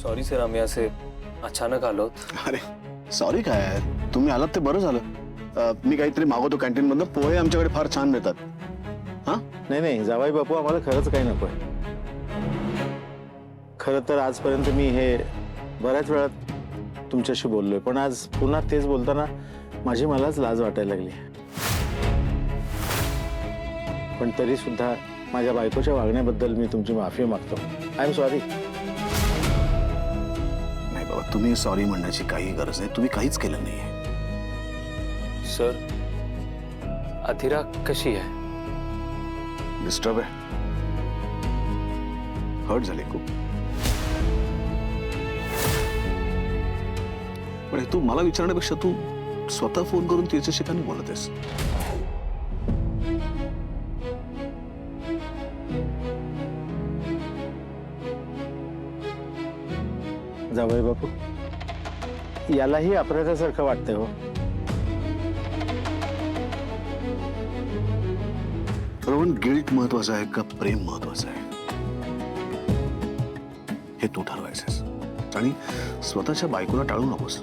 Sorry sir, आम्ही असे अचानक आलो. अरे सॉरी काय, तुम्ही आलात ते बरं झालं. मी काहीतरी मागवतो कॅन्टीन मधनं, पोहे आमच्याकडे फार छान मिळतात. हा नाही नाही जावाई बापू, आम्हाला खरंच काही नकोय. खरं तर आजपर्यंत मी हे बऱ्याच वेळात तुमच्याशी बोललोय, पण आज पुन्हा तेच बोलताना माझी मलाच लाज वाटायला लागली. पण तरी सुद्धा माझ्या बायकोच्या वागण्याबद्दल मी तुमची माफी मागतो. I am sorry. नाही बाबा, तुम्ही सॉरी म्हणण्याची काही गरज नाही. तुम्ही काहीच केलं नाहीये. सर, अधीरा कशी आहे? डिस्टर्ब आहे, हर्ट झाले खूप. पण हे तू मला विचारण्यापेक्षा तू स्वतः फोन करून तिच्याशी का नाही बोलत आहेस? जावई बापू, यालाही अपराधासारखं वाटतंय हो. रोहन, गिल्ट महत्वाचा आहे का प्रेम महत्वाचं आहे हे तू ठरवायचंस. आणि स्वतःच्या बायकोला टाळू नकोस.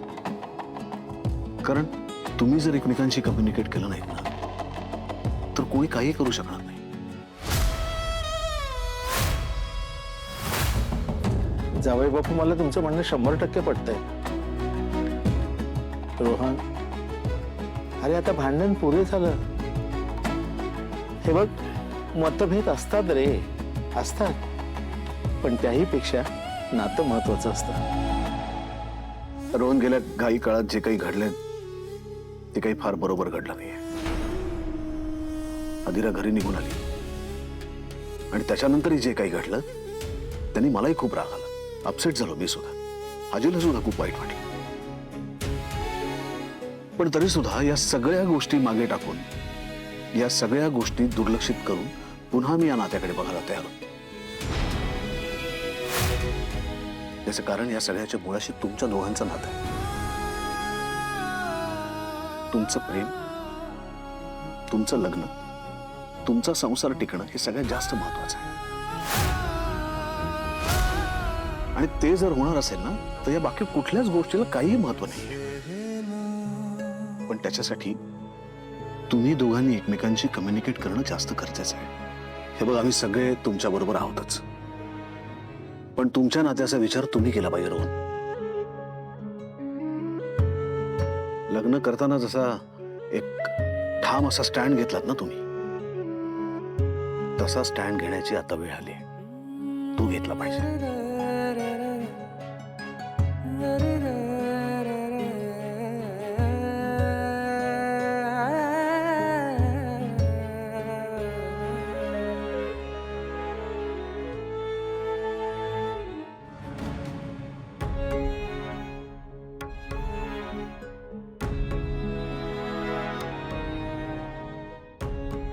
कारण तुम्ही जर एकमेकांशी कम्युनिकेट केलं नाहीत ना, तर कोणी काही करू शकणार नाही. जावई बापू, मला तुमचं म्हणणं 100% पटतंय. रोहन, अरे आता भांडण पुरे झालं. हे बघ, मतभेद असतात रे, असतात, पण त्याही पेक्षा नातं महत्वाचं असतं. रोहन, गेल्या काही काळात जे काही घडलंय ते काही फार बरोबर घडलं नाहीये. अधीरा घरी निघून आली आणि त्याच्यानंतरही जे काही घडलं त्यांनी मलाही खूप राग आला. अपसेट झालो मी सुद्धा. आजीला सुद्धा खूप वाईट वाटलं. पण तरी सुद्धा या सगळ्या गोष्टी मागे टाकून, या सगळ्या गोष्टी दुर्लक्षित करून पुन्हा मी या नात्याकडे बघायला तयार होतो. त्याचं कारण या सगळ्याच्या मुळाशी तुमच्या दोघांचं नातं आहे. तुमचं प्रेम, तुमचं लग्न, तुमचा संसार टिकणं हे सगळ्यात जास्त महत्वाचं आहे. आणि ते जर होणार असेल ना, तर या बाकी कुठल्याच गोष्टीला काहीही महत्व नाही. पण त्याच्यासाठी तुम्ही दोघांनी एकमेकांशी कम्युनिकेट करणं जास्त गरजेचं आहे. हे बघ, आम्ही सगळे तुमच्या बरोबर आहोतच, पण तुमच्या नात्याचा विचार तुम्ही केला पाहिजे. रोहन, लग्न करताना जसा एक ठाम असा स्टँड घेतलात ना तुम्ही, तसा स्टँड घेण्याची आता वेळ आली. तू घेतला पाहिजे.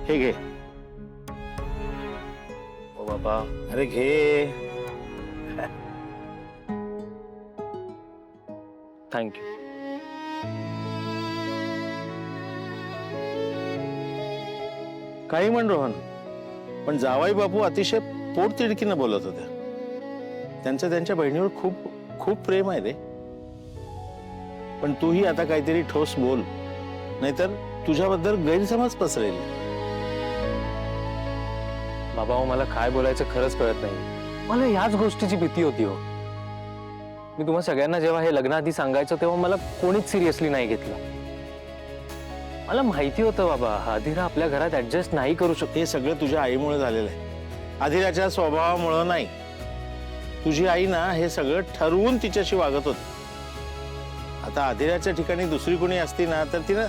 हे घे. ओ बाबा, अरे घे. थँक्यू. काही म्हण रोहन, पण जावाई बापू अतिशय पोटतिडकीनं बोलत होत्या. त्यांचं त्यांच्या बहिणीवर खूप खूप प्रेम आहे रे. पण तूही आता काहीतरी ठोस बोल, नाहीतर तुझ्याबद्दल गैरसमज पसरेल. बाबा, हो मला काय बोलायचं खरंच कळत नाही. मला याच गोष्टीची भीती होती हो. मी तुम्हा सगळ्यांना जेव्हा हे लग्नाआधी सांगायचं तेव्हा मला कोणीच सिरियसली नाही घेतलं. मला माहिती होतं बाबा, अधीरा आपल्या घरात ऍडजस्ट नाही करू शकत. हे सगळं तुझ्या आईमुळे झालेलं आहे, अधीराच्या स्वभावामुळे नाही. तुझी आई ना हे सगळं ठरवून तिच्याशी वागत होती. आता अधीराच्या ठिकाणी दुसरी कोणी असती ना, तर तिनं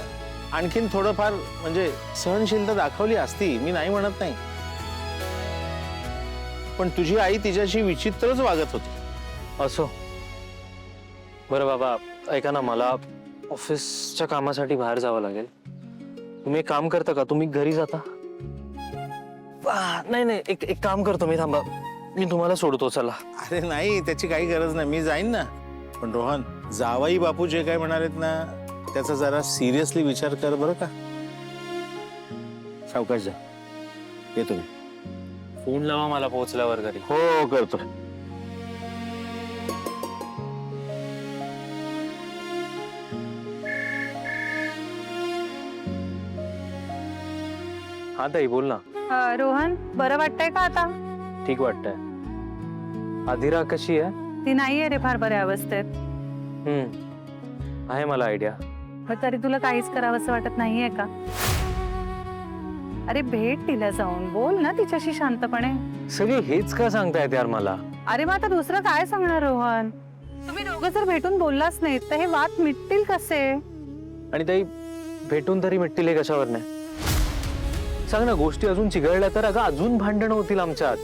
आणखीन थोडंफार म्हणजे सहनशीलता दाखवली असती, मी नाही म्हणत नाही. पण तुझी आई तिच्याशी विचित्रच वागत होती. असो, बरं बाबा ऐका ना, मला ऑफिसच्या कामासाठी बाहेर जावं लागेल. तुम्ही एक काम करता का, तुम्ही घरी जाता? नाही नाही, एक काम करतो मी, थांबा, मी तुम्हाला सोडतो. चला. अरे नाही, त्याची काही गरज नाही, मी जाईन ना. पण रोहन, जावाई बापू जे काय म्हणालेत ना, त्याचा जरा सिरियसली विचार कर बरं का. सावकाश जा. येतो मी. फोन लावा मला पोहोचल्यावर घरी. हो करतो. हा ताई बोल ना. रोहन बरं वाटतंय का आता? ठीक वाटतंय. आधिरा कशी आहे? ती नाहीये रे फार बऱ्या अवस्थेत. आहे मला आयडिया. मग तरी तुला काहीच करावंसं वाटत नाहीये का? अरे भेट तिला जाऊन बोल ना तिच्याशी शांतपणे. सगळे हेच का सांगतायत यार मला? अरे मग आता दुसरं काय सांगणार रोहन? तुम्ही दोघं जर भेटून बोललाच नाहीत तर हे वाद मिटतील कसे? आणि ताई भेटून तरी मिटतील हे कशावर नाही? सांग ना, गोष्टी अजून चिघळल्या तर अगं अजून भांडणं होतील आमच्यात.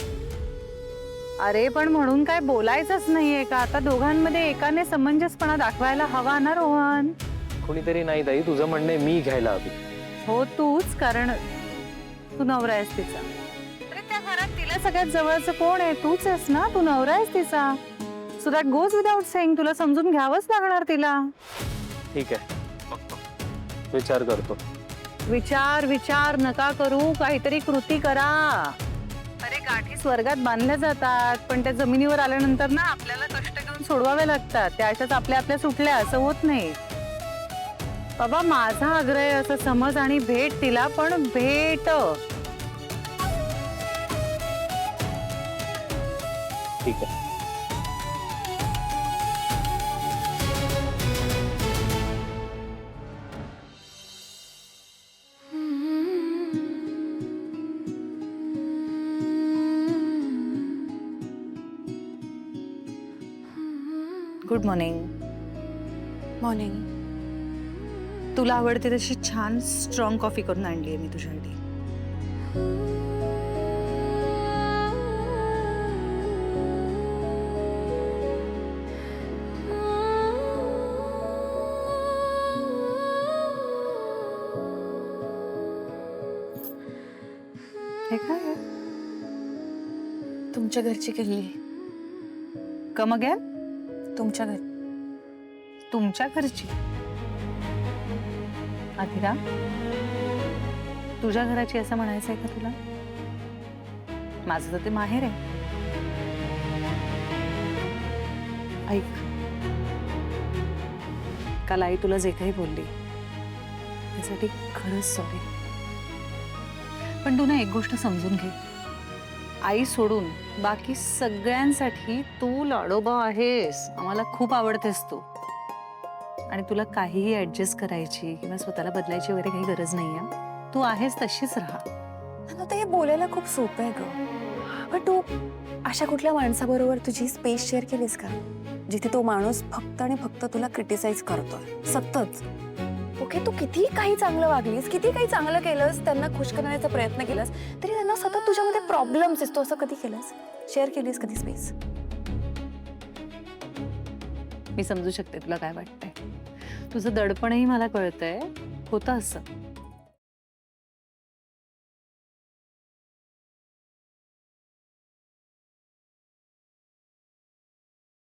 अरे पण म्हणून काय बोलायचंच नाहीये का? आता दोघांमध्ये एकाने समंजसपणा दाखवायला हवा ना रोहन. कोणीतरी नाही ताई, तुझं म्हणणं आहे मी घ्यायला हवी. हो तूच, कारण तू नवरा आहेस तिचा. अरे त्या घरात तिला सगळ्यात जवळचं कोण आहे? तूच आहेस ना, तू नवरा आहेस तिचा. So that goes without saying, तुला समजून घ्यावंच लागणार तिला. ठीक आहे, विचार करतो. विचार विचार नका करू, काहीतरी कृती करा. अरे गाठी स्वर्गात बांधल्या जातात, पण त्या जमिनीवर आल्यानंतर ना आपल्याला कष्ट घेऊन सोडवावे लागतात. त्या अशाच आपल्या आपल्या सुटल्या असं होत नाही. बाबा माझा आग्रह आहे असं समज आणि भेट तिला, पण भेट. ठीक आहे. Good morning. मॉर्निंग. तुला आवडते तशी छान स्ट्रॉंग कॉफी करून आणली आहे मी तुझ्यासाठी. हे काय आहे? तुमच्या घरची केली. Come again? तुमच्या घर. तुमच्या घरची? आधिरा, तुझ्या घराची असं म्हणायचं आहे का तुला? माझं तर ते माहेर आहे. ऐक, काल आई तुला जे काही बोलली त्यासाठी खरंच सॉरी. पण तू ना एक गोष्ट समजून घे, आई सोडून बाकी सगळ्यांसाठी तू लाडोबा आहेस. आम्हाला खूप आवडतेस तू, आणि तुला काहीही ऍडजस्ट करायची किंवा स्वतःला बदलायची वगैरे काही गरज नाहीये. तू आहेस तशीच राहा. आता हे बोलायला खूप सोपं आहे ग, पण तू अशा कुठल्या माणसाबरोबर तुझी स्पेस शेअर केलीस का जिथे तो माणूस फक्त आणि फक्त तुला क्रिटिसाइज करतोय सतत? ओके, तू कितीही काही चांगलं वागलीस, किती काही चांगलं केलंस, त्यांना खुश करण्याचा प्रयत्न केलास, तरी त्यांना सतत तुझ्यामध्ये प्रॉब्लेम्स असतो. असं कधी केलंस? शेअर केलीस कधी स्पेस? मी समजू शकते तुला काय वाटतंय. तुझं दडपणही मला कळतंय. होतं असं,